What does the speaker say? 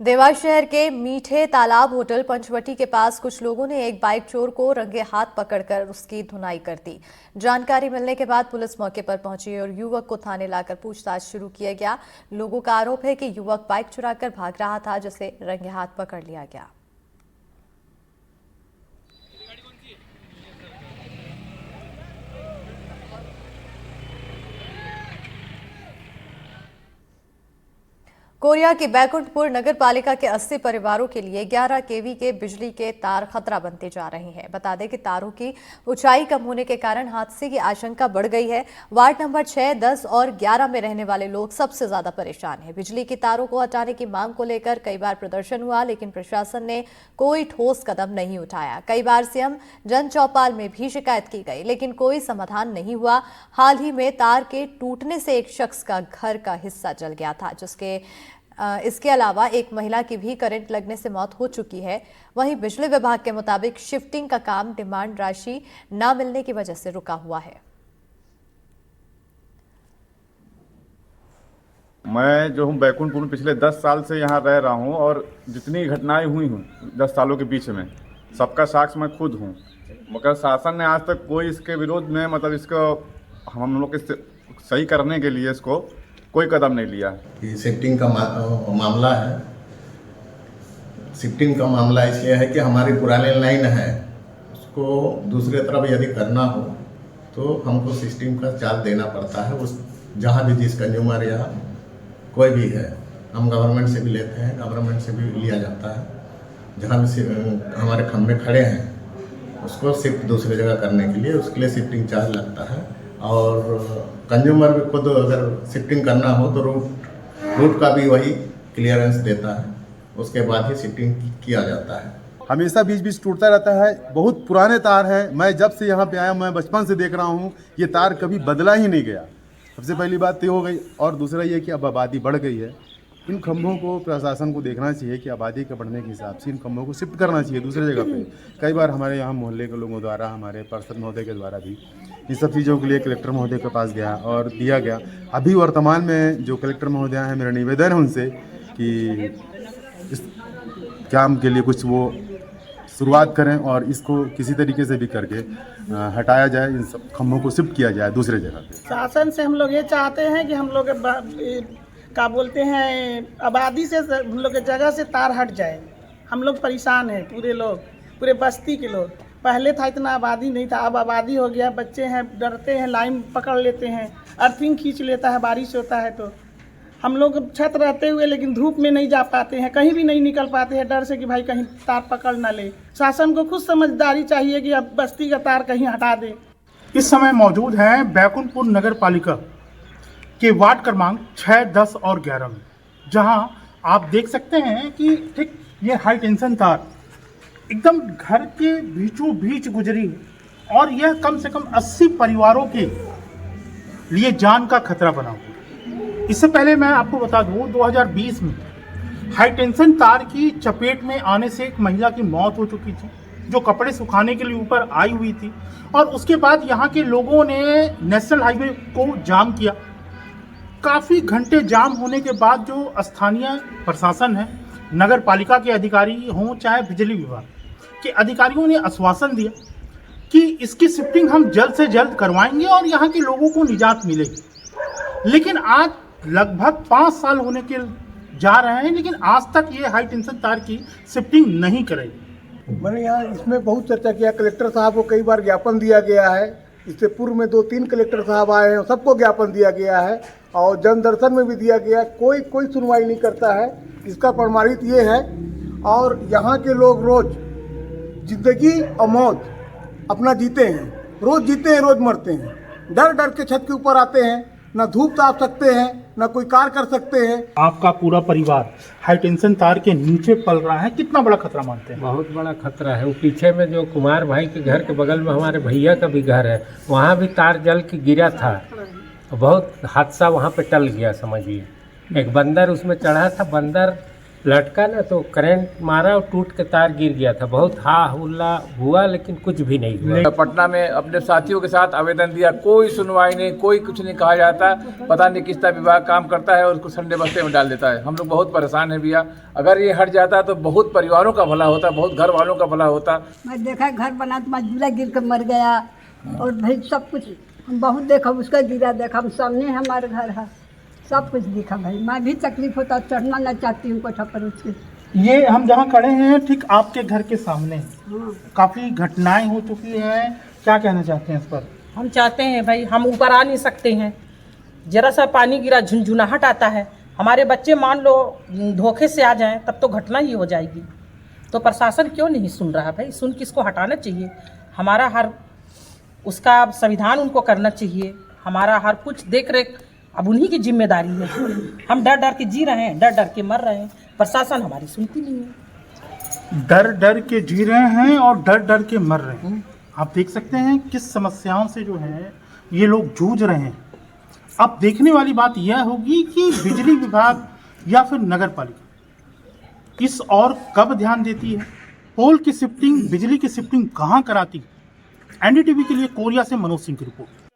देवास शहर के मीठे तालाब होटल पंचवटी के पास कुछ लोगों ने एक बाइक चोर को रंगे हाथ पकड़कर उसकी धुनाई कर दी। जानकारी मिलने के बाद पुलिस मौके पर पहुंची और युवक को थाने लाकर पूछताछ शुरू किया गया। लोगों का आरोप है कि युवक बाइक चुराकर भाग रहा था, जिसे रंगे हाथ पकड़ लिया गया। कोरिया की बैकुंठपुर नगर पालिका के 80 परिवारों के लिए 11 केवी के बिजली के तार खतरा बनते जा रहे हैं। बता दें कि तारों की ऊंचाई कम होने के कारण हादसे की आशंका बढ़ गई है। वार्ड नंबर 6, 10 और 11 में रहने वाले लोग सबसे ज्यादा परेशान हैं। बिजली की तारों को हटाने की मांग को लेकर कई बार प्रदर्शन हुआ, लेकिन प्रशासन ने कोई ठोस कदम नहीं उठाया। कई बार सीएम जन चौपाल में भी शिकायत की गई, लेकिन कोई समाधान नहीं हुआ। हाल ही में तार के टूटने से एक शख्स का घर का हिस्सा जल गया था, इसके अलावा एक महिला की भी करंट लगने से मौत हो चुकी है। वहीं बिजली विभाग के मुताबिक शिफ्टिंग का काम डिमांड राशि न मिलने की वजह से रुका हुआ है। मैं जो हूँ बैकुंठपुर में पिछले 10 साल से यहाँ रह रहा हूँ और जितनी घटनाएं हुई हूँ 10 सालों के बीच में, सबका साक्ष्य मैं खुद हूँ। मगर शासन ने आज तक कोई इसके विरोध में इसको हम लोग के सही करने के लिए इसको कोई कदम नहीं लिया। शिफ्टिंग का मामला है। शिफ्टिंग का मामला इसलिए है कि हमारी पुरानी लाइन है, उसको दूसरे तरफ यदि करना हो तो हमको शिफ्टिंग का चार्ज देना पड़ता है। उस जहाँ भी जिस कंज्यूमर या कोई भी है, हम गवर्नमेंट से भी लेते हैं, गवर्नमेंट से भी लिया जाता है। जहाँ भी हमारे खंभे खड़े हैं उसको शिफ्ट दूसरी जगह करने के लिए उसके लिए शिफ्टिंग चार्ज लगता है। और कंज्यूमर भी खुद अगर शिफ्टिंग करना हो तो रूट का भी वही क्लियरेंस देता है, उसके बाद ही शिफ्टिंग किया जाता है। हमेशा बीच बीच टूटता रहता है। बहुत पुराने तार हैं। मैं जब से यहाँ पे आया, मैं बचपन से देख रहा हूँ, ये तार कभी बदला ही नहीं गया। सबसे पहली बात तो हो गई, और दूसरा ये कि अब आबादी बढ़ गई है। इन खंभों को प्रशासन को देखना चाहिए कि आबादी के बढ़ने के हिसाब से इन खंभों को शिफ्ट करना चाहिए दूसरी जगह पे। कई बार हमारे यहाँ मोहल्ले के लोगों द्वारा, हमारे पार्षद महोदय के द्वारा भी इन सब चीज़ों के लिए कलेक्टर महोदय के पास गया और दिया गया। अभी वर्तमान में जो कलेक्टर महोदय हैं, मेरा निवेदन है उनसे कि इस काम के लिए कुछ वो शुरुआत करें और इसको किसी तरीके से भी करके हटाया जाए, इन सब खंभों को शिफ्ट किया जाए दूसरे जगह पे। शासन से हम लोग ये चाहते हैं कि हम लोग क्या बोलते हैं, आबादी से हम लोग के जगह से तार हट जाए। हम लोग परेशान हैं, पूरे लोग, पूरे बस्ती के लोग। पहले था इतना आबादी नहीं था, अब आबादी हो गया। बच्चे हैं, डरते हैं, लाइन पकड़ लेते हैं, अर्थिंग खींच लेता है, बारिश होता है तो। हम लोग छत रहते हुए लेकिन धूप में नहीं जा पाते हैं, कहीं भी नहीं निकल पाते हैं, डर से कि भाई कहीं तार पकड़ ना ले। शासन को कुछ समझदारी चाहिए कि अब बस्ती का तार कहीं हटा दे। इस समय मौजूद हैं बैकुंठपुर नगर पालिका के वार्ड क्रमांक 6, 10 और 11 में, जहां आप देख सकते हैं कि ठीक ये हाई टेंशन तार एकदम घर के बीचों बीच गुजरी है और यह कम से कम 80 परिवारों के लिए जान का खतरा बना हुआ। इससे पहले मैं आपको बता दूं, 2020 में हाई टेंशन तार की चपेट में आने से एक महिला की मौत हो चुकी थी, जो कपड़े सुखाने के लिए ऊपर आई हुई थी। और उसके बाद यहाँ के लोगों ने नेशनल हाईवे को जाम किया। काफ़ी घंटे जाम होने के बाद जो स्थानीय प्रशासन है, नगर पालिका के अधिकारी हों चाहे बिजली विभाग के अधिकारियों ने आश्वासन दिया कि इसकी शिफ्टिंग हम जल्द से जल्द करवाएंगे और यहाँ के लोगों को निजात मिलेगी। लेकिन आज लगभग 5 साल होने के जा रहे हैं, लेकिन आज तक ये हाई टेंशन तार की शिफ्टिंग नहीं करेगी। मैंने यहाँ इसमें बहुत चर्चा किया। कलेक्टर साहब को कई बार ज्ञापन दिया गया है। इससे पूर्व में 2-3 कलेक्टर साहब आए हैं, सबको ज्ञापन दिया गया है और जन दर्शन में भी दिया गया है। कोई सुनवाई नहीं करता है। इसका प्रमाणित ये है। और यहाँ के लोग रोज जिंदगी और मौत अपना जीते हैं, रोज जीते हैं, रोज मरते हैं। डर डर के छत के ऊपर आते हैं, ना धूप ताप सकते हैं, ना कोई कार कर सकते हैं। आपका पूरा परिवार हाई टेंशन तार के नीचे पल रहा है, कितना बड़ा खतरा मानते हैं? बहुत बड़ा खतरा है। वो पीछे में जो कुमार भाई के घर के बगल में हमारे भैया का भी घर है, वहाँ भी तार जल के गिरा था। बहुत हादसा वहाँ पे टल गया, समझिए। एक बंदर उसमें चढ़ा था, बंदर लटका ना तो करंट मारा और टूट के तार गिर गया था। बहुत हा हुल्ला हुआ लेकिन कुछ भी नहीं हुआ। पटना में अपने साथियों के साथ आवेदन दिया, कोई सुनवाई नहीं, कोई कुछ नहीं कहा जाता। पता नहीं किस तरह विभाग काम करता है और उसको संडे बस्ते में डाल देता है। हम लोग बहुत परेशान हैं भैया। अगर ये हट जाता तो बहुत परिवारों का भला होता, बहुत घर वालों का भला होता। मैं देखा घर बना तो मजदूरा गिर कर मर गया और भाई सब कुछ हम बहुत देखा, उसका गिरा देखा, हम सामने हमारे घर है, सब कुछ दिखा भाई। मैं भी तकलीफ होता, चढ़ना ना चाहती हूँ कोठा पर उसके। ये हम जहाँ खड़े हैं ठीक आपके घर के सामने हाँ। काफ़ी घटनाएं हो चुकी हैं, क्या कहना चाहते हैं इस पर? हम चाहते हैं भाई, हम ऊपर आ नहीं सकते हैं, जरा सा पानी गिरा झुनझुनाहट आता है, हमारे बच्चे मान लो धोखे से आ जाएं तब तो घटना ही हो जाएगी। तो प्रशासन क्यों नहीं सुन रहा भाई? सुन के इसको हटाना चाहिए। हमारा हर उसका संविधान उनको करना चाहिए। हमारा हर कुछ देख रेख अब उन्हीं की जिम्मेदारी है। हम डर डर के जी रहे हैं, डर डर के मर रहे हैं, प्रशासन हमारी सुनती नहीं है। डर डर के जी रहे हैं और डर डर के मर रहे हैं। आप देख सकते हैं किस समस्याओं से जो है ये लोग जूझ रहे हैं। अब देखने वाली बात यह होगी कि बिजली विभाग या फिर नगर पालिका इस और कब ध्यान देती है। पोल की शिफ्टिंग, बिजली की शिफ्टिंग कहाँ कराती है। एनडीटीवी के लिए कोरिया से मनोज सिंह की रिपोर्ट।